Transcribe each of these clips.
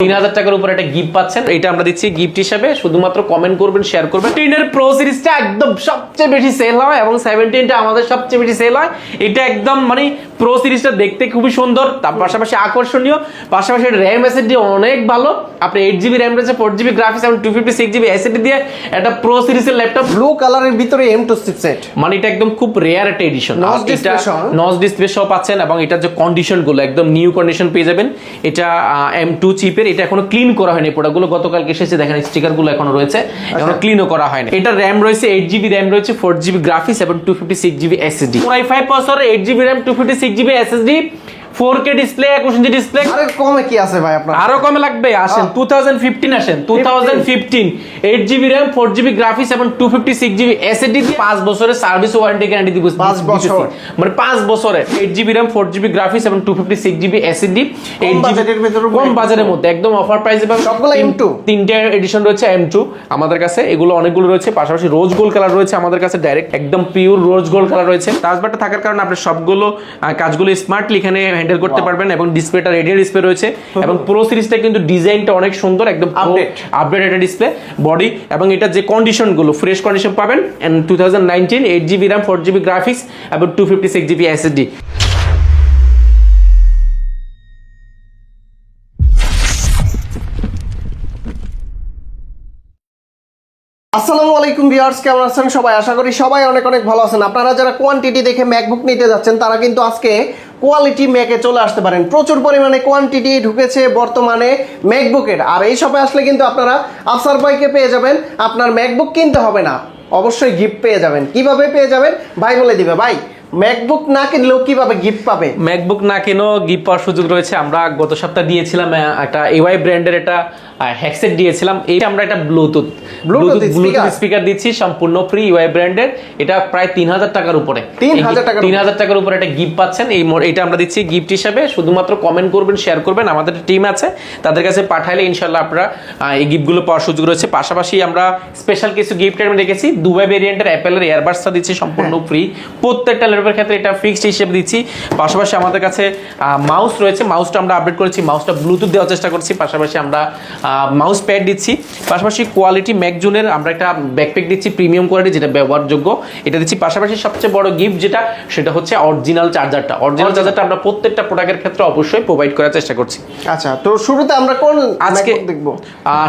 3000 টাকার উপর একটা গিফট পাচ্ছেন, এটা আমরা দিচ্ছি গিফট হিসেবে। শুধুমাত্র কমেন্ট করবেন, শেয়ার করবেন। 10 প্রো সিরিজটা একদম সবচেয়ে বেশি সেল হয় এবং 17টা আমাদের সবচেয়ে বেশি সেল হয়। এটা একদম মানে প্রো সিরিজটা দেখতে খুবই সুন্দর, তার পাশাপাশি আকর্ষণীয়, পাশাপাশি র্যাম এসএসডি অনেক ভালো। আপনি 8GB র্যাম রয়েছে, 4GB গ্রাফিক্স এবং 256GB এসএসডি দিয়ে একটা প্রো সিরিজের ল্যাপটপ। ব্লু কালারের ভিতরে M2 চিপসেট, মানে এটা একদম খুব রেয়ার একটা এডিশন। এটা নচ ডিসপ্লে সহ পাচ্ছেন এবং এটার যে কন্ডিশন গুলো একদম নিউ কন্ডিশন পেয়ে যাবেন। এটা M2 চিপের, এটা এখনো ক্লিন করা হয়নি। প্রোডাক্টগুলো গতকালকে এসেছে, দেখেন স্টিকার গুলো এখনো রয়েছে, এখনো ক্লিনও করা হয়নি। এটা র্যাম রয়েছে 8GB র্যাম রয়েছে, 4GB গ্রাফিক্স এবং 256GB SSD. i5 processor, 8GB RAM, 256GB SSD, 4K display, 21 display. আরে কমে কি আছে ভাই আপনার? আরো কমে লাগবে? আসেন 2015 আসেন 2015 8GB র্যাম, 4GB গ্রাফিক্স এবং 256GB এসএসডি দিয়ে 5 বছরের সার্ভিস ওয়ারেন্টি গ্যারান্টি দিব। 5 বছর মানে 5 বছরে 8GB র্যাম, 4GB গ্রাফিক্স এবং 256GB এসএসডি, 8GB কম বাজারের মধ্যে একদম অফার প্রাইস। এবং সবগুলো M2, তিনটে এডিশন রয়েছে M2 আমাদের কাছে, এগুলো অনেকগুলো রয়েছে। পাশাপাশি রোজ গোল্ড কালার রয়েছে আমাদের কাছে, ডাইরেক্ট একদম পিওর রোজ গোল্ড কালার রয়েছে। টাচবারটা থাকার কারণে আপনি সবগুলো কাজগুলো স্মার্টলি এখানে হ্যান্ডেল করতে পারবেন এবং ডিসপ্লেটা রেডিয়াল ডিসপ্লে রয়েছে। এবং প্রো সিরিজটা কিন্তু ডিজাইনটা অনেক সুন্দর, একদম আপডেট একটা ডিসপ্লে বডি এবং এটা যে কন্ডিশন গুলো ফ্রেশ কন্ডিশন পাবেন। And 2019 8GB RAM, 4GB graphics এবং 256GB এসএসডি। আসসালামু আলাইকুম ভিউয়ার্স, কেমন আছেন সবাই? আশা করি সবাই অনেক অনেক ভালো আছেন। আপনারা যারা কোয়ান্টিটি দেখে ম্যাকবুক নিতে যাচ্ছেন তারা কিন্তু আজকে কোয়ালিটি ম্যাকে চলে আসতে পারেন। প্রচুর পরিমাণে কোয়ান্টিটি ঢুকেছে বর্তমানে ম্যাকবুকের, আর এই শপে আসলে কিন্তু আপনারা আফসার ভাইকে পেয়ে যাবেন। আপনার ম্যাকবুক কিনতে হবে না, অবশ্যই গিফট পেয়ে যাবেন। কিভাবে পেয়ে যাবেন ভাই বলে দিবে। ভাই, ম্যাকবুক না কিনলেও কিভাবে গিফট পাবে? ম্যাকবুক না কিনেও গিফট পাওয়ার সুযোগ রয়েছে। আমরা গত সপ্তাহে দিয়েছিলাম একটা এওয়াই ব্র্যান্ডের একটা হেডসেট দিয়েছিলাম। এই আমরা একটা ব্লুটুথ স্পিকার দিচ্ছি সম্পূর্ণ ফ্রি এওয়াই ব্র্যান্ডের। এটা প্রায় 3000 টাকার উপরে, 3000 টাকার উপরে একটা গিফট পাচ্ছেন। এটা আমরা দিচ্ছি গিফট হিসাবে। শুধুমাত্র কমেন্ট করবেন, শেয়ার করবেন, আমাদের টিম আছে তাদের কাছে পাঠাইলে ইনশাল্লাহ আপনারা এই গিফটগুলো পাওয়ার সুযোগ রয়েছে। পাশাপাশি আমরা স্পেশাল কিছু গিফট আমি রেখেছি। দুবাই ভেরিয়েন্টের অ্যাপেলের এয়ারবাডসটা দিচ্ছি সম্পূর্ণ ফ্রি, প্রত্যেকটা ল্যাপটপের ক্ষেত্রে এটা ফিক্সড হিসেবে দিচ্ছি। পাশাপাশি আমাদের কাছে মাউস রয়েছে, মাউসটা আমরা আপডেট করেছি, মাউসটা ব্লুটুথ দেওয়ার চেষ্টা করছি। পাশাপাশি আমরা মাউস প্যাড দিচ্ছি। পাশাপাশি কোয়ালিটি ম্যাকজুনের আমরা একটা ব্যাকপ্যাক দিচ্ছি, প্রিমিয়াম কোয়ালিটি, যেটা ব্যবহারযোগ্য, এটা দিচ্ছি। পাশাপাশি সবচেয়ে বড় গিফট যেটা, সেটা হচ্ছে অরিজিনাল চার্জারটা। অরিজিনাল চার্জারটা আমরা প্রত্যেকটা প্রোডাক্টের ক্ষেত্রে অবশ্যই প্রোভাইড করার চেষ্টা করছি। আচ্ছা, তো শুরুতে আমরা কোন আজকে দেখব?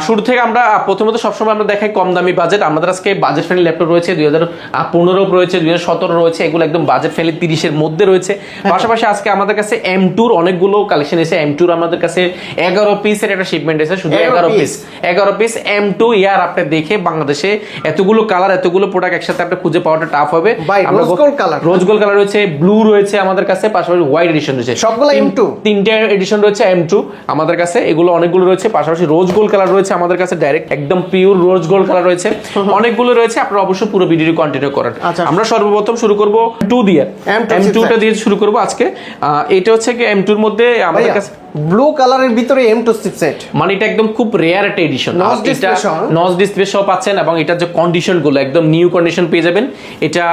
শুরু থেকে আমরা প্রথমত সবসময় আমরা দেখাই কম দামি বাজেট। আমাদের আজকে বাজেট ফ্রেন্ডলি ল্যাপটপ রয়েছে, 2015 রয়েছে, 2017 রয়েছে, এগুলো একদম বাজেট ফ্রেন্ডলি 30-এর মধ্যে রয়েছে। পাশাপাশি আজকে আমাদের কাছে M2 অনেকগুলো কালেকশন এসে। M2 আমাদের কাছে 11 পিসের একটা শিপমেন্ট এসে, শুধু 11 পিস M2 ইয়ার। আপনি দেখে বাংলাদেশে এতগুলো কালার, এতগুলো প্রোডাক্ট একসাথে আপনি খুঁজে পাওয়াটা টাফ হবে। রোজ গোল্ড কালার রয়েছে, ব্লু রয়েছে আমাদের কাছে, পাশাপাশি হোয়াইট এডিশন রয়েছে। সবগুলো M2, তিনটে এডিশন রয়েছে M2 আমাদের কাছে, এগুলো অনেকগুলো রয়েছে। পাশাপাশি রোজ গোল্ড কালার রয়েছে আমাদের কাছে, ডাইরেক্ট একদম পিওর রোজ গোল্ড কালার রয়েছে, অনেকগুলো রয়েছে। আপনারা অবশ্যই পুরো ভিডিওটি কন্টিনিউ করেন। আমরা সর্বপ্রথম শুরু করব M2 দিয়ে, M2টা দিয়ে শুরু করব আজকে। এটা হচ্ছে কি M2 এর মধ্যে আমাদের কাছে ব্লু কালারের ভিতরে M2 চিপসেট, মানে এটা একদম খুব রেয়ার একটা এডিশন। এটা নচ ডিসপ্লে সহ পাচ্ছেন এবং এটার যে কন্ডিশন গুলো একদম নিউ কন্ডিশন পেয়ে যাবেন। এটা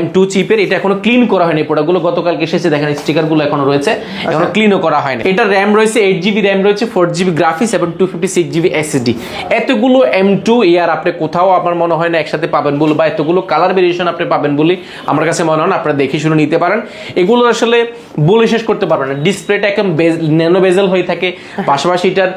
M2 চিপের, এটা এখনো ক্লিন করা হয়নি। প্রোডাক্টগুলো গতকালকে এসেছে, দেখেন স্টিকার গুলো এখনো রয়েছে, এখনো ক্লিনও করা হয়নি। এটা র্যাম রয়েছে 8GB র্যাম রয়েছে, 4GB গ্রাফিক্স এবং 256GB এসএসডি। এতগুলো M2 ইয়ার আপনি কোথাও আমার মনে হয় না একসাথে পাবেন বলে, বা এতগুলো কালার ভেরিয়েশন আপনি পাবেন বলে আমার কাছে মনে হয় না। আপনারা দেখে শুনে নিতে পারেন, এগুলো আসলে বলে শেষ করতে পারবেন না। ডিসপ্লেটা একদম ন্যানো বেজেল হয়ে থাকে, পাশাপাশি এটার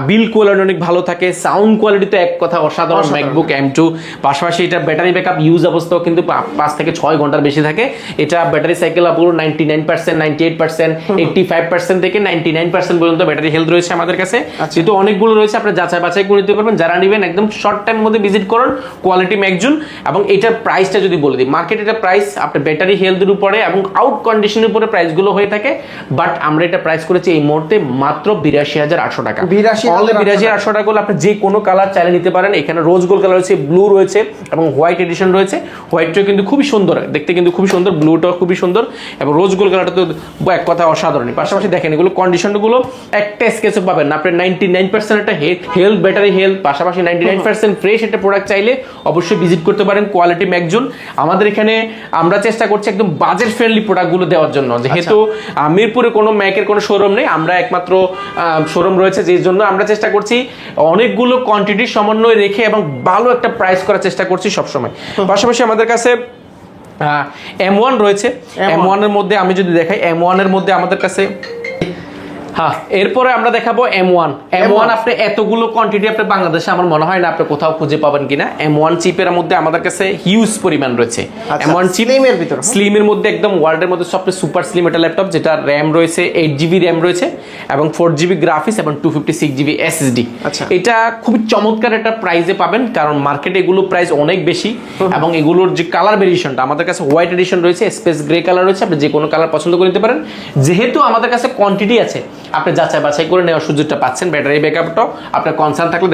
বিল কোয়ালিটি অনেক ভালো থাকে, সাউন্ড কোয়ালিটি তো এক কথা অসাধারণ ম্যাকবুক M2। পাশাপাশি এটা ব্যাটারি ব্যাকআপ ইউজ অবস্থাও কিন্তু 5 থেকে 6 ঘন্টার বেশি থাকে। এটা ব্যাটারি সাইকেল পুরো 99%, 98%, 85% থেকে 99% পর্যন্ত ব্যাটারি হেলথ রয়েছে আমাদের কাছে। যেহেতু অনেকগুলো রয়েছে, আপনি যাচাই বাছাই করে নিতে পারবেন। যারা নেবেন একদম শর্ট টাইমের মধ্যে ভিজিট করুন কোয়ালিটি ম্যাকজুন। এবং এটার প্রাইসটা যদি বলে দিই, মার্কেট এটা প্রাইস আপনার ব্যাটারি হেলথের উপরে এবং আউট কন্ডিশনের উপরে প্রাইসগুলো হয়ে থাকে। বাট আমরা এটা প্রাইস করেছি এই মুহূর্তে মাত্র 82,800 টাকা। 82,800 টাকা আপনি যে কোনো কালার চাইলে নিতে পারেন। এখানে রোজ গোল্ড কালার রয়েছে, ব্লু রয়েছে এবং হোয়াইট এডিশন রয়েছে। হোয়াইটটাও কিন্তু খুবই সুন্দর দেখতে, কিন্তু খুবই সুন্দর, ব্লুটাও খুবই সুন্দর এবং রোজ গোল্ড কালারটা তো এক কথা অসাধারণ। পাশাপাশি দেখেন এগুলো কন্ডিশনগুলো একটা স্কেচে পাবেন না। আপনি 99% একটা হেলথ, ব্যাটারি হেলথ, পাশাপাশি 99% ফ্রেশ একটা প্রোডাক্ট চাইলে অবশ্যই ভিজিট করতে পারেন কোয়ালিটি ম্যাকজুন। আমাদের এখানে আমরা চেষ্টা করছি একদম বাজেট ফ্রেন্ডলি প্রোডাক্টগুলো দেওয়ার জন্য। যেহেতু মিরপুরে কোনো ম্যাকের কোনো শোরুম নেই, আমরা একমাত্র শোরুম রয়েছে, যেই জন্য আমরা চেষ্টা করছি অনেকগুলো কোয়ান্টিটির সমন্বয় রেখে এবং ভালো একটা প্রাইস করার চেষ্টা করছি সবসময়। পাশাপাশি আমাদের কাছে M1 রয়েছে। M1 এর মধ্যে আমি যদি দেখাই, M1 এর মধ্যে আমাদের কাছে হ্যাঁ, এরপরে আমরা দেখাবো M1 আপনি এতগুলো কোয়ান্টিটি আপনি বাংলাদেশে আমার মনে হয় না আপনি কোথাও খুঁজে পাবেন কিনা। M1 চিপের মধ্যে আমাদের কাছে হিউজ পরিমাণ রয়েছে। M1 চিপ স্লিমের ভিতর, স্লিমের মধ্যে একদম ওয়ার্ল্ডের মধ্যে সবচেয়ে সুপার স্লিম একটা ল্যাপটপ, যেটা র্যাম রয়েছে 8GB র্যাম রয়েছে এবং 4GB গ্রাফিক্স এবং 256GB SSD। এটা খুবই চমৎকার একটা প্রাইসে পাবেন, কারণ মার্কেটে এগুলো প্রাইস অনেক বেশি এবং এগুলোর যে কালার ভেরিয়েশনটা আমাদের কাছে হোয়াইট এডিশন রয়েছে, স্পেস গ্রে কালার রয়েছে, আপনি যে কোনো কালার পছন্দ করে নিতে পারেন। যেহেতু আমাদের কাছে কোয়ান্টিটি আছে, আপনি যাচাই বাছাই করে নেওয়ার সুযোগটা পাচ্ছেন। ব্যাটারি ব্যাকআপটাও আপনার কনসার্ন থাকলে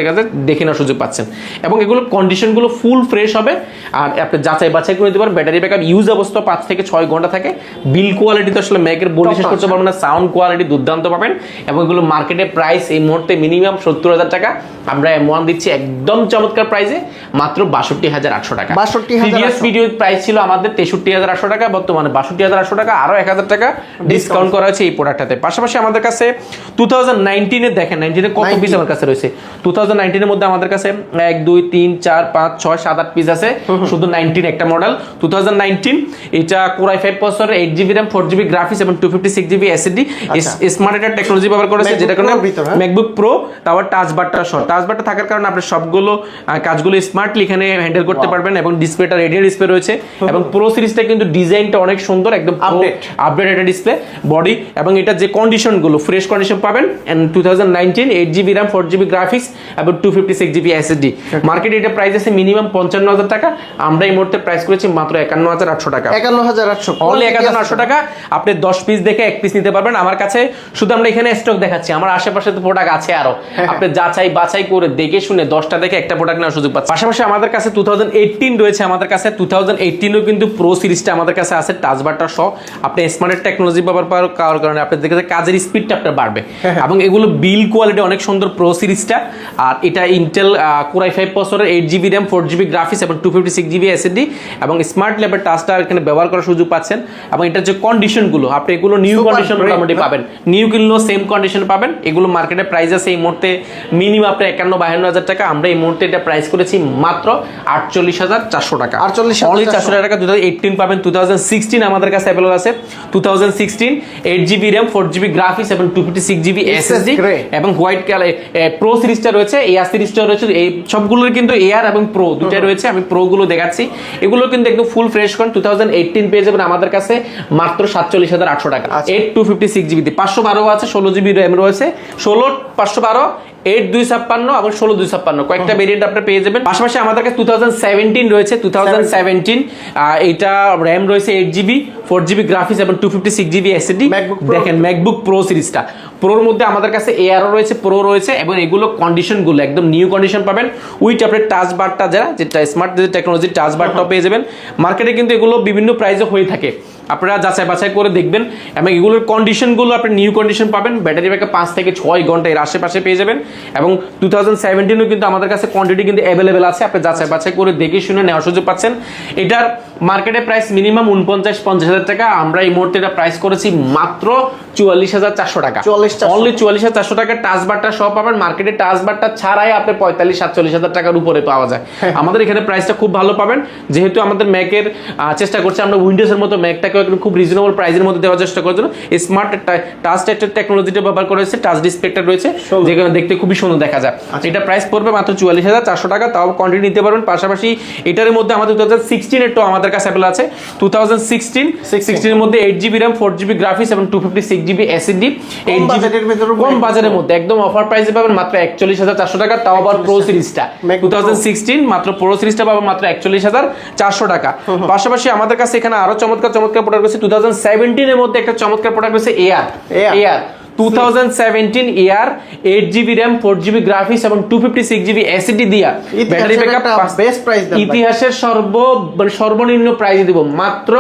দেখে নেওয়ার সুযোগ পাচ্ছেন এবং এগুলো কন্ডিশনগুলো ফুল ফ্রেশ হবে। আর আপনি যাচাই বাছাই করে নিতে পারেন। ব্যাটারি ব্যাকআপ ইউজ অবস্থা 5 থেকে 6 ঘন্টা থাকে। বিল কোয়ালিটি তো আসলে ম্যাকের বলে শেষ করতে পারবেন না, সাউন্ড কোয়ালিটি দুর্দান্ত পাবেন এবং এগুলো মার্কেটে প্রাইস এই মুহূর্তে মিনিমাম 70,000 টাকা। আমরা M1 দিচ্ছি একদম চমৎকার প্রাইসে মাত্র 62,800 টাকা। প্রিভিয়াস ভিডিও প্রাইস ছিল আমাদের 63,800 টাকা, বর্তমানে 62,800 টাকা, আরো 1,000 টাকা ডিসকাউন্ট করা হয়েছে এই প্রোডাক্টটাতে। পাশাপাশি আমাদের কাছে 2019 এর দেখেন 19 এর কত পিস আমার কাছে রয়েছে। 2019 এর মধ্যে আমাদের কাছে 1 2 3 4 5 6 7 8 পিস আছে, শুধু 19 একটা মডেল 2019। এটা Core i5 processor, 8GB RAM, 4GB graphics এবং 256GB SSD। স্মার্ট একটা টেকনোলজি ব্যবহার করেছে, যেটা কারণে MacBook Pro তাও টাচ বারটা সহ। টাচ বারটা থাকার কারণে আপনি সবগুলো কাজগুলো স্মার্টলি এখানে হ্যান্ডেল করতে পারবেন এবং ডিসপ্লেটা রেডিয়াল ডিসপ্লে রয়েছে এবং Pro সিরিজটা কিন্তু ডিজাইনটা অনেক সুন্দর, একদম আপডেট একটা ডিসপ্লে বডি এবং এটা যে কন্ডিশনগুলো ফ্রেশ কন্ডিশন পাবেন। And 2019 8GB RAM, 4GB graphics এবং 256GB SSD। মার্কেটে এটা প্রাইস আছে মিনিমাম 55,000 টাকা, আমরা এই মুহূর্তে প্রাইস করেছি মাত্র 51,800 টাকা। 51,800 অনলি 51,800 টাকা। আপনি 10 পিস দেখে 1 পিস নিতে পারবেন আমার কাছে। শুধু আমরা এখানে স্টক দেখাচ্ছি, আমার আশেপাশে তো প্রোডাক্ট আছে আরো, আপনি যাচাই বাছাই করে দেখে শুনে 10টা দেখে একটা প্রোডাক্ট নেওয়ার সুযোগ পাচ্ছেন। পাশাপাশি আমাদের কাছে 2018 রয়েছে। আমাদের কাছে 2018 কিন্তু প্রো সিরিজটা আমাদের কাছে আছে টাচ বারটা সহ। আপনি স্মার্ট টেকনোলজি ব্যবহার করার কারণে আপনি দেখে কাজের স্পিডটা আপনার বাড়বে এবং এগুলো বিল কোয়ালিটি অনেক সুন্দর প্রো সিরিজটা। আর এটা ইন্টেল Core i5 প্রসেসরের 8GB RAM, 4GB গ্রাফিক্স এবং 256GB SSD এবং স্মার্ট ল্যাবের টাচটা এখানে ব্যবহার করার সুযোগ পাচ্ছেন এবং এটার যে কন্ডিশনগুলো আপনি এগুলো নিউ কন্ডিশন মোটামুটি পাবেন, নিউ কিনলেও সেম কন্ডিশন পাবেন। এগুলো মার্কেটে প্রাইস আছে এই মুহূর্তে মিনিমাম আপনি 51-52,000 টাকা, আমরা এই মুহূর্তে এটা প্রাইস করেছি মাত্র 48,400 টাকা। 48,400 টাকা 2018 পাবেন। 2016 আমাদের কাছে অ্যাভেলেবল আছে। 2016 8GB RAM, 4GB গ্রাফিক্স এবং 256GB SSD এবং হোয়াইট কালার প্রো সিরিজটা রয়েছে, এয়ার সিরিজটা রয়েছে। এই সবগুলোর কিন্তু এয়ার এবং প্রো দুটাই রয়েছে। আমি প্রো গুলো দেখাচ্ছি, এগুলো কিন্তু একদম ফুল ফ্রেশ করেন। 2018 পেয়ে যাবেন আমাদের কাছে মাত্র 47,800 টাকা। 8 256GB 512 আছে, 16GB RAM রয়েছে, 16 512 8-256 এবং 16-256 কয়েকটা ভেরিয়েন্ট আপনি পেয়ে যাবেন। পাশাপাশি আমাদের কাছে 2017 রয়েছে। 2017 এটা র্যাম রয়েছে 8GB, 4GB গ্রাফিক্স এবং 256GB SSD। দেখেন ম্যাকবুক প্রো সিরিজটা, প্রোর মধ্যে আমাদের কাছে এয়ারও রয়েছে, প্রো রয়েছে এবং এগুলো কন্ডিশনগুলো একদম নিউ কন্ডিশন পাবেন। উইথ আপনার টাচ বারটা যেটা স্মার্ট টেকনোলজি টাচ বারটাও পেয়ে যাবেন। মার্কেটে কিন্তু এগুলো বিভিন্ন প্রাইসে হয়ে থাকে, আপনারা যাচাই বাছাই করে দেখবেন এবং এগুলোর কন্ডিশনগুলো আপনি নিউ কন্ডিশন পাবেন। ব্যাটারি ব্যাকআপ 5 থেকে 6 ঘন্টা এর আশেপাশে পেয়ে যাবেন এবং 2017 কিন্তু আমাদের কাছে কোয়ান্টিটি কিন্তু অ্যাভেলেবেল আছে, আপনি যাচাই বাছাই করে দেখে শুনে নেওয়ার সুযোগ পাচ্ছেন। এটার মার্কেটে প্রাইস মিনিমাম 49-50,000 টাকা, আমরা এই মুহূর্তে এটা প্রাইস করেছি মাত্র 44,400 টাকা। অনলি 44,400 টাকা টাচ বারটা সহ পাবেন। মার্কেটে টাচ বারটা ছাড়াই আপনি 45-47,000 টাকার উপরে পাওয়া যায়। আমাদের এখানে প্রাইসটা খুব ভালো পাবেন, যেহেতু আমাদের ম্যাকের চেষ্টা করছি আমরা উইন্ডোজের মতো ম্যাকটাকে খুব রিজনেবল প্রাইসের মধ্যে দেওয়ার চেষ্টা করার জন্য স্মার্ট টাচ টেকনোলজিটা ব্যবহার করা হয়েছে। টাচ ডিসপ্লেটা রয়েছে, যেখানে দেখতে খুবই সুন্দর দেখা যায়। এটা প্রাইস পড়বে মাত্র 44,400 টাকা, তাও কোয়ান্টিটি নিতে পারবেন। পাশাপাশি এটার মধ্যে আমাদের 2016 এর আমাদের কাছে অ্যাভেলেবল আছে। 2016 এর মধ্যে 8GB RAM, 4GB গ্রাফিক্স এবং 256GB SSD। 8GB কম বাজারের মধ্যে একদম অফার প্রাইসে পাবেন মাত্র 41,400 টাকা, তাও আবার প্রো সিরিজটা 2016 মাত্র প্রো সিরিজটা পাবেন মাত্র 41,400 টাকা। পাশাপাশি আমাদের কাছে এখানে আরো চমৎকার প্রোডাক্ট রয়েছে। 2017 এর মধ্যে একটা চমৎকার প্রোডাক্ট রয়েছে air 2017 air 8GB RAM, 4GB graphics এবং 256GB SSD দিয়া ব্যাটারি ব্যাকআপ বেস্ট প্রাইস, ইতিহাসের সর্বনিম্ন প্রাইস দিব মাত্র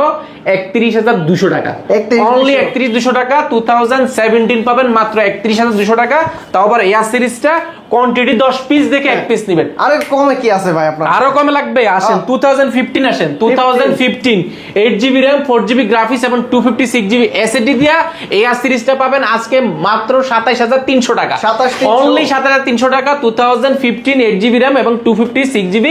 31,200 টাকা, 31,200 অনলি 31,200 টাকা। 2017 পাবেন মাত্র 31,200 টাকা, তাও আবার এয়ার সিরিজটা কোয়ান্টিটি 10 পিস দেখে 1 পিস নেবেন। আরে কমে কি আছে ভাই আপনার? আরো কমে লাগবে, আসেন 2015 আসেন, 2015 8GB RAM 4GB গ্রাফিক্স এবং 256GB SSD দিয়া এয়ার সিরিজটা পাবেন আজকে মাত্র 27,300 টাকা, 27,300 অনলি 27,300 টাকা। 2015 8GB RAM এবং 256GB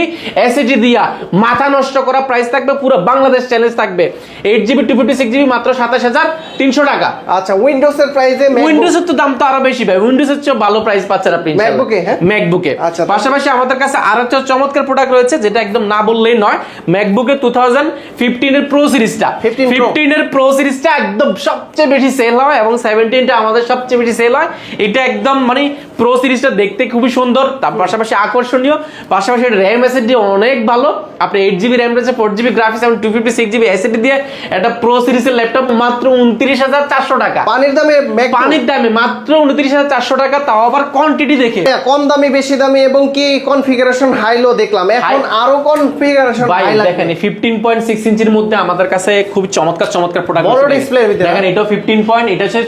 SSD দিয়া মাথা নষ্ট করা প্রাইস থাকবে, পুরো বাংলাদেশ চ্যালেঞ্জ থাকবে। 8GB 256GB মাত্র 27,300 টাকা। আচ্ছা, উইন্ডোজের প্রাইসে উইন্ডোজের তো দাম তো আরো বেশি ভাই, উইন্ডোজের চেয়ে ভালো প্রাইস পাচ্ছেন আপনি ম্যাকবুকে। হ্যাঁ, ম্যাকবুকে। আচ্ছা, পাশাপাশি আমাদের কাছে আরো একটা চমৎকার প্রোডাক্ট রয়েছে যেটা একদম না বললেই নয়, ম্যাকবুকে 2015 এর প্রো সিরিজটা, 15 এর প্রো সিরিজটা একদম সবচেয়ে বেশি সেল হয় এবং 17টা আমাদের সবচেয়ে বেশি সেল হয়। এটা একদম মানে প্রো সিরিজটা দেখতে খুবই সুন্দর, তার পাশাপাশি আকর্ষণীয়, পাশাপাশি র্যাম এসএসডি অনেক ভালো। আপনি 8GB র্যাম রয়েছে, 4GB গ্রাফিক্স এবং 256GB এসএসডি দিয়ে একটা প্রো সিরিজের ল্যাপটপ মাত্র 29,400 টাকা। পানির দামে পানির দামে মাত্র 29,400 টাকা, তাও আবার কোয়ান্টিটি দেখে। কম দামি বেশি দামি এবং কি কনফিগারেশন হাই লো দেখলাম, এখন আরো কনফিগারেশন ভাই হাই লাগবে। দেখেন 15.6 ইঞ্চির মধ্যে আমাদের কাছে খুব চমৎকার চমৎকার প্রোডাক্ট বড় ডিসপ্লে দেখেন, এটাও 15 পয়েন্ট, এটা হচ্ছে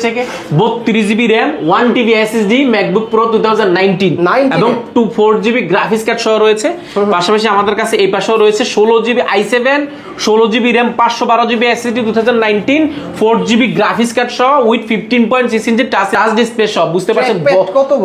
32GB RAM 1TB SSD MacBook pro 2019 এবং 4GB গ্রাফিক্স কার্ড সহ রয়েছে। পাশাপাশি আমাদের কাছে এই পাশেও রয়েছে 16GB i7 16GB RAM 512GB SSD 2019 4GB graphics card সহ উইথ 15.6 ইঞ্চি টাচ ডিসপ্লে সহ। বুঝতে পারছেন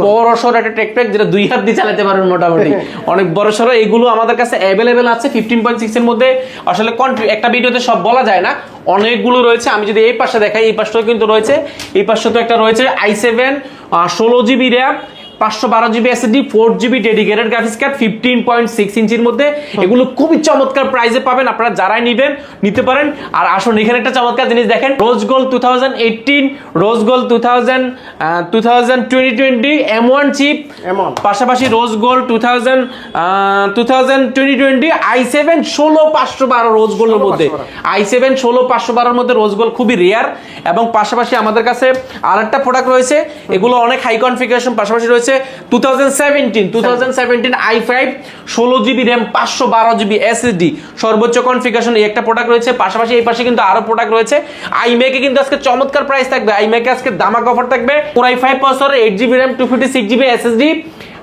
বড় সড় একটা ট্র্যাকপ্যাড যেটা 2 হাত দিয়ে চালাতে পারবেন মোটামুটি, অনেক বড় সড়। এগুলো আমাদের কাছে অ্যাভেলেবেল আছে 15.6 এর মধ্যে। আসলে একটা ভিডিওতে সব বলা যায় না, অনেকগুলো রয়েছে। আমি যদি এই পাশে দেখাই, এই পাশটাও কিন্তু রয়েছে, এই পাশে তো একটা রয়েছে i7 16GB RAM 512GB SSD 4GB dedicated graphics card 15.6 ইঞ্চির মধ্যে। এগুলো খুবই চমৎকার প্রাইসে পাবেন, আপনারা যারাই নিতে পারেন। আর আসুন এখানে একটা চমৎকার জিনিস দেখেন, rose gold 2018 rose gold 2020 M1 chip, পাশাপাশি রোজ গোল্ড 2020 i7 16512 রোজ গোল্ডের মধ্যে, i7 16512 মধ্যে রোজ গোল্ড খুবই রেয়ার। এবং পাশাপাশি আমাদের কাছে আরেকটা প্রোডাক্ট রয়েছে, এগুলো অনেক হাই কনফিগারেশন। পাশাপাশি রয়েছে 2017 i5 16GB RAM 512GB SSD সর্বোচ্চ কনফিগারেশন, এই একটা প্রোডাক্ট রয়েছে। পাশাপাশি এই পাশে কিন্তু আরো প্রোডাক্ট রয়েছে। iMac এ কিন্তু আজকে চমৎকার প্রাইস থাকবে, iMac এ আজকে ধামাকা অফার থাকবে। Core i5 processor 8GB RAM 256GB SSD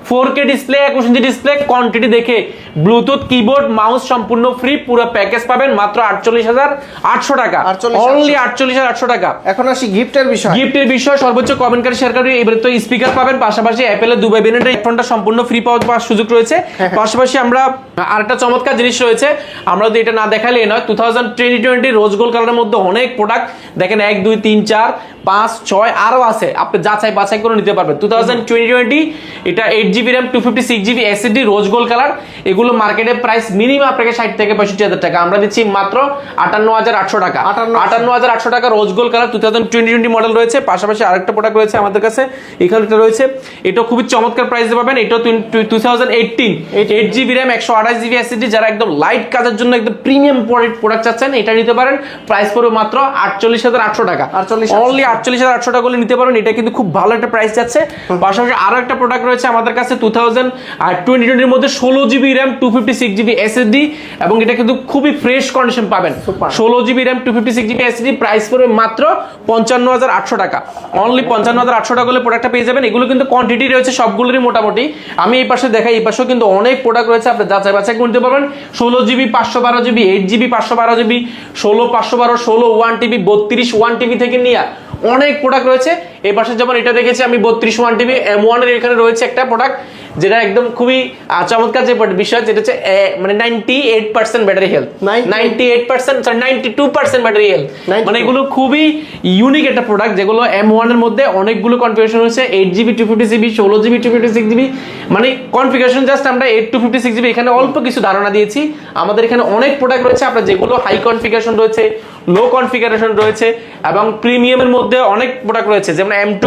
4K display 21 inch display, quantity দেখে ব্লুটুথ কিবোর্ড মাউস সম্পূর্ণ ফ্রি, পুরো প্যাকেজ পাবেন মাত্র 48,800 টাকা, অনলি 48,800 টাকা। এখন আসি গিফটের বিষয় সর্বোচ্চ কমেন্টকারী শেয়ারকারী এবারে তো স্পিকার পাবেন, পাশাপাশি অ্যাপেলের দুবাই বেনেট হেডফোনটা সম্পূর্ণ ফ্রি পাওয়ার সুযোগ রয়েছে। পাশাপাশি আমরা আরেকটা চমৎকার জিনিস রয়েছে, আমরা যদি এটা না দেখালে নয়, 2020 রোজ গোল্ড কালারের মধ্যে অনেক প্রোডাক্ট দেখেন, 1 2 3 4 5 6 আরো আছে, আপনি যাচাই বাছাই করে নিতে পারবেন। 2020 এটা 8GB RAM 256GB SSD rose gold colour, এগুলো মার্কেটে প্রাইস মিনিমাম আপনাকে 60 থেকে 65,000 টাকা, আমরা দিচ্ছি মাত্র 58,800 টাকা। 58,800 টাকা রোজ গোল্ড কালার 2020 মডেল রয়েছে। পাশাপাশি আরেকটা প্রোডাক্ট রয়েছে আমাদের কাছে, এখানে রয়েছে, এটা খুবই চমৎকার প্রাইসে পাবেন। এটা 2018 8GB RAM 128GB SSD, যারা একদম লাইট কাজের জন্য একদম প্রিমিয়াম প্রোডাক্ট চাচ্ছেন এটা নিতে পারেন, প্রাইস পড়বে মাত্র 48,800 টাকা, অনলি 48,800 টাকা করে নিতে পারেন। এটা কিন্তু খুব ভালো একটা প্রাইস যাচ্ছে। পাশাপাশি আরো একটা প্রোডাক্ট রয়েছে আমাদের কাছে 2020 এর মধ্যে 16GB RAM 256GB SSD, এবং এটা কিন্তু খুবই ফ্রেশ কন্ডিশন পাবেন। 16GB RAM 256GB SSD price পড়বে মাত্র 55,800 টাকা, অনলি 55,800 টাকা হলে প্রোডাক্টটা পেয়ে যাবেন। এগুলো কিন্তু কোয়ান্টিটি রয়েছে সবগুলোরই মোটামুটি। আমি এই পাশে দেখাই, এই পাশেও কিন্তু অনেক প্রোডাক্ট রয়েছে, আপনি যাচাই বাছাই করতে পারবেন। 16GB 512GB 8GB 512GB 16 512 16 1TB 32 1TB থেকে নিয়ে অনেক প্রোডাক্ট রয়েছে। এই পাশে যেমন এটা দেখেছি আমি 32 1TB M1 এর, এখানে রয়েছে একটা প্রোডাক্ট যেটা একদম খুবই চমৎকার যে বিষয়, যেটা হচ্ছে মানে 98% ব্যাটারি হেলথ, 98% 92% ব্যাটারি হেলথ, মানে এগুলো খুবই ইউনিক একটা প্রোডাক্ট, যেগুলো M1 এর মধ্যে অনেকগুলো কনফিগারেশন রয়েছে, 8GB 256GB 16GB 256GB, মানে কনফিগারেশন জাস্ট আমরা 8 256GB এখানে অল্প কিছু ধারণা দিয়েছি। আমাদের এখানে অনেক প্রোডাক্ট রয়েছে, আপনার যেগুলো হাই কনফিগারেশন রয়েছে, লো কনফিগারেশন রয়েছে এবং প্রিমিয়ামের মধ্যে অনেক প্রোডাক্ট রয়েছে, যেমন M2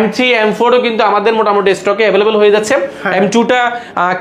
M3 M4ও কিন্তু আমাদের মোটামুটি স্টকে অ্যাভেলেবল হয়ে যাচ্ছে। M2টা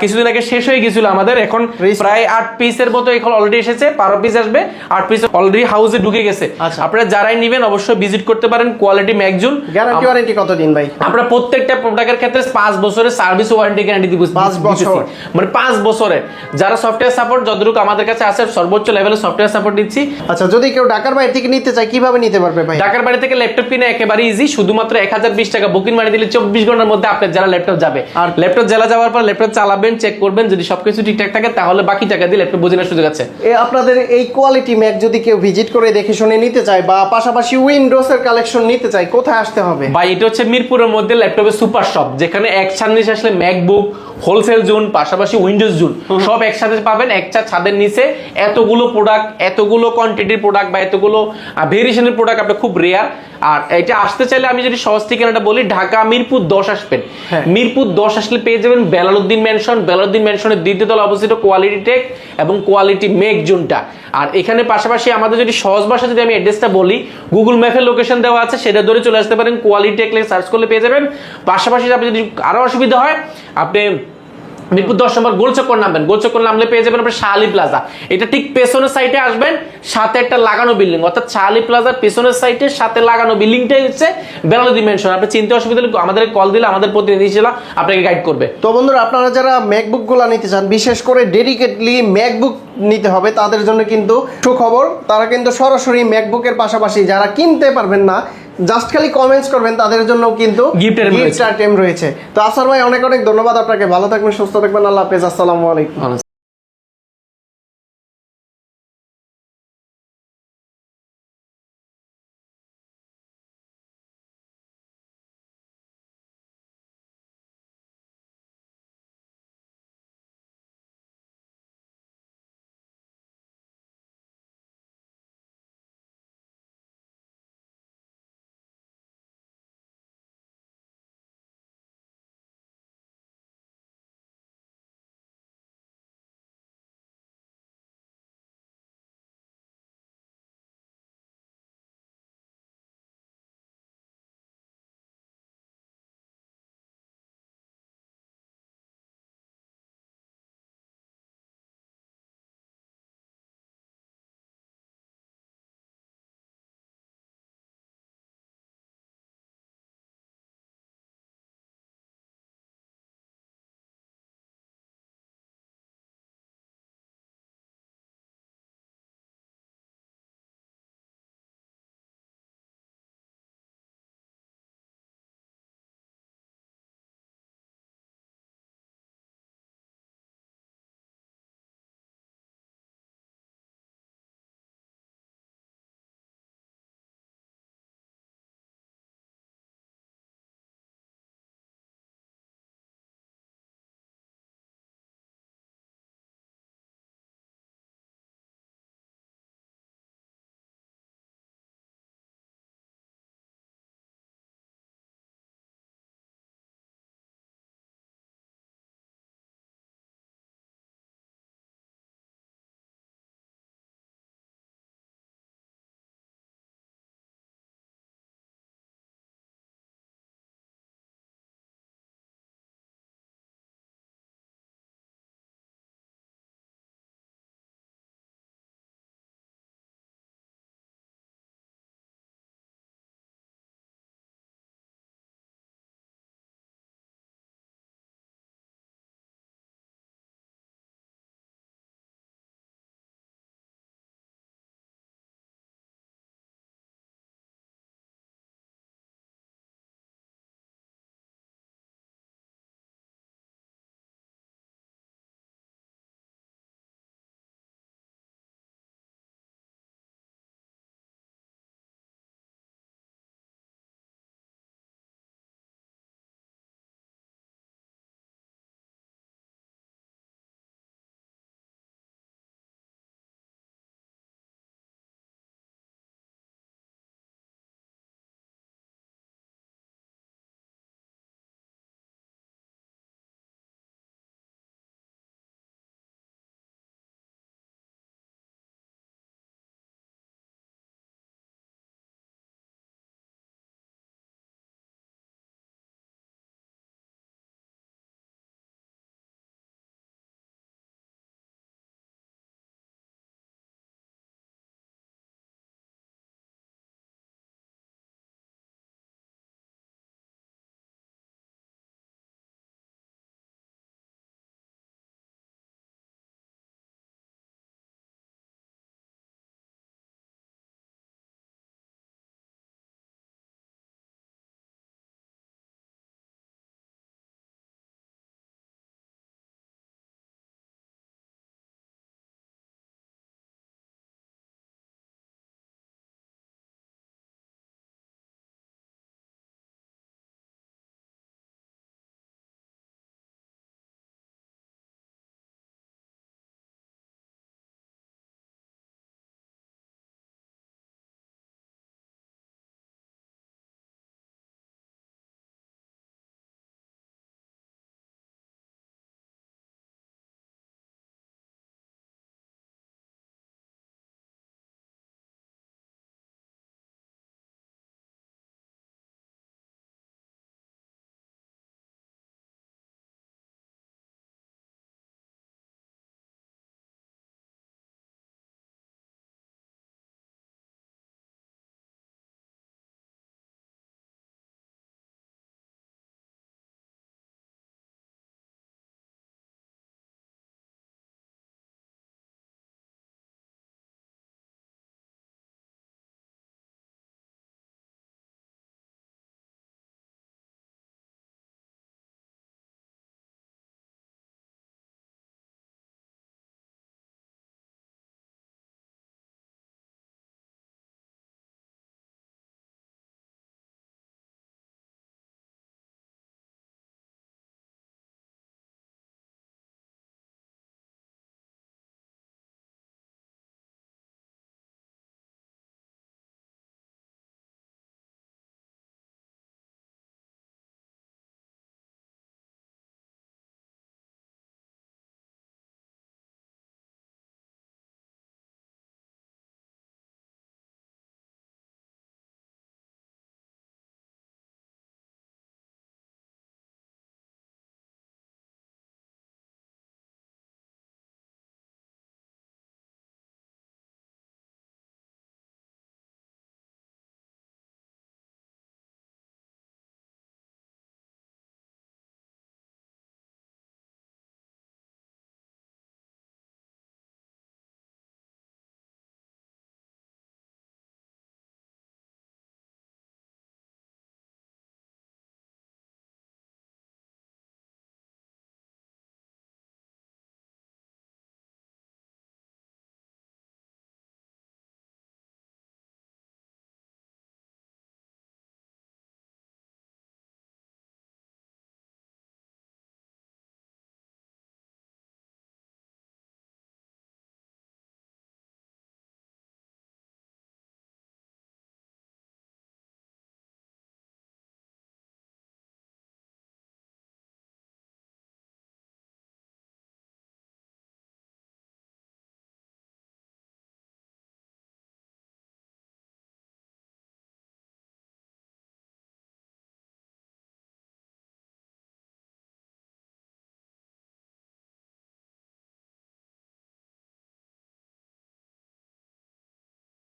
কিছুদিন আগে শেষ হয়ে গিয়েছিল আমাদের, এখন প্রায় 8 পিসের মতো এখন অলরেডি এসেছে, 12 পিস আসবে, 8 পিস অলরেডি হাউসে ঢুকে গেছে। আপনারা যারাই নেবেন অবশ্যই ভিজিট করতে পারেন কোয়ালিটি ম্যাকজুন। গ্যারান্টি ওয়ারেন্টি কতদিন ভাই? আমরা প্রত্যেকটা প্রোডাক্টের ক্ষেত্রে 5 বছরের সার্ভিস ওয়ারেন্টি গ্যারান্টি দিব, 5 বছর মানে 5 বছরে। যারা সফটওয়্যার সাপোর্ট যতটুকু আমাদের কাছে আছে সর্বোচ্চ লেভেলের সফটওয়্যার সাপোর্ট দিচ্ছি। আচ্ছা, যদি কেউ কেউ ঢাকার বাইরে থেকে নিতে চায় কিভাবে নিতে পারবে ভাই? ঢাকার বাইরে থেকে ল্যাপটপ কিনে একেবারে ইজি, শুধুমাত্র 1020 টাকা বুকিং মানি দিলে 24 ঘন্টার মধ্যে আপনার যারা ল্যাপটপ যাবে, আর ল্যাপটপ জেলা যাওয়ার পর ল্যাপটপ চালাবেন, চেক করবেন, যদি সবকিছু ঠিকঠাক থাকে তাহলে বাকি টাকা দিয়ে ল্যাপটপ বোঝানোর সুযোগ আছে। আপনাদের এই কোয়ালিটি ম্যাক যদি কেউ ভিজিট করে দেখে শুনে নিতে চায় বা পাশাপাশি উইন্ডোজ এর কালেকশন নিতে চায়, কোথায় আসতে হবে ভাই? এটা হচ্ছে মিরপুরের মধ্যে ল্যাপটপের সুপার শপ, যেখানে একসাথে আসলে ম্যাকবুক, হোলসেল জোন, পাশাপাশি উইন্ডোজ জোন সব একসাথে পাবেন একটা ছাদের নিচে। এতগুলো প্রোডাক্ট, এতগুলো কোয়ান্টিটির প্রোডাক্ট বা এতগুলো ভেরিয়েশনের প্রোডাক্ট আপনি খুব রেয়ার। আর এটা আসতে চাইলে আমি যদি সহজ ঠিকানাটা বলি, ঢাকা মিরপুর 10 আসবেন। মিরপুর 10 আসলে পেয়ে যাবেন বেলালউদ্দিন ম্যানশন। বেলালউদ্দিন ম্যানশনের দ্বিতীয় তলা অবস্থিত কোয়ালিটি টেক এবং কোয়ালিটি মেক জোনটা। আর এখানে পাশাপাশি আমাদের যদি সহজ ভাষা যদি আমি অ্যাড্রেসটা বলি, গুগল ম্যাপের লোকেশন দেওয়া আছে, সেটা ধরে চলে আসতে পারেন। কোয়ালিটি টেক সার্চ করলে পেয়ে যাবেন। পাশাপাশি আপনি যদি আরো অসুবিধা হয়, আপনি মিরপুর 10 নম্বর গোলচক্কর নামবেন। গোলচক্কর নামলে পেয়ে যাবেন আপনার শাহ আলী প্লাজা। এটা ঠিক পেছনের সাইডে আসবেন, সাথে একটা লাগানো বিল্ডিং, অর্থাৎ শাহ আলী প্লাজার পেছনের সাইডে সাথে লাগানো বিল্ডিংটাই হচ্ছে বেলালউদ্দিন ম্যানশন। আপনি চিন্তা অসুবিধা হলে আমাদের কল দিলে আমাদের প্রতিনিধি জেলা আপনাকে গাইড করবে। তো বন্ধুরা, আপনারা যারা ম্যাকবুক গুলা নিতে চান, বিশেষ করে ডেডিকেটলি ম্যাকবুক নিতে হবে, তাদের জন্য কিন্তু সুখবর। তারা কিন্তু সরাসরি ম্যাকবুকের পাশাপাশি যারা কিনতে পারবেন না, জাস্ট খালি কমেন্টস করবেন, তাদের জন্য কিন্তু গিফট আইটেম রয়েছে। তো আসার ভাই অনেক অনেক ধন্যবাদ আপনাকে। ভালো থাকবেন, সুস্থ থাকবেন। আল্লাহ হাফেজ। আসসালামু আলাইকুম।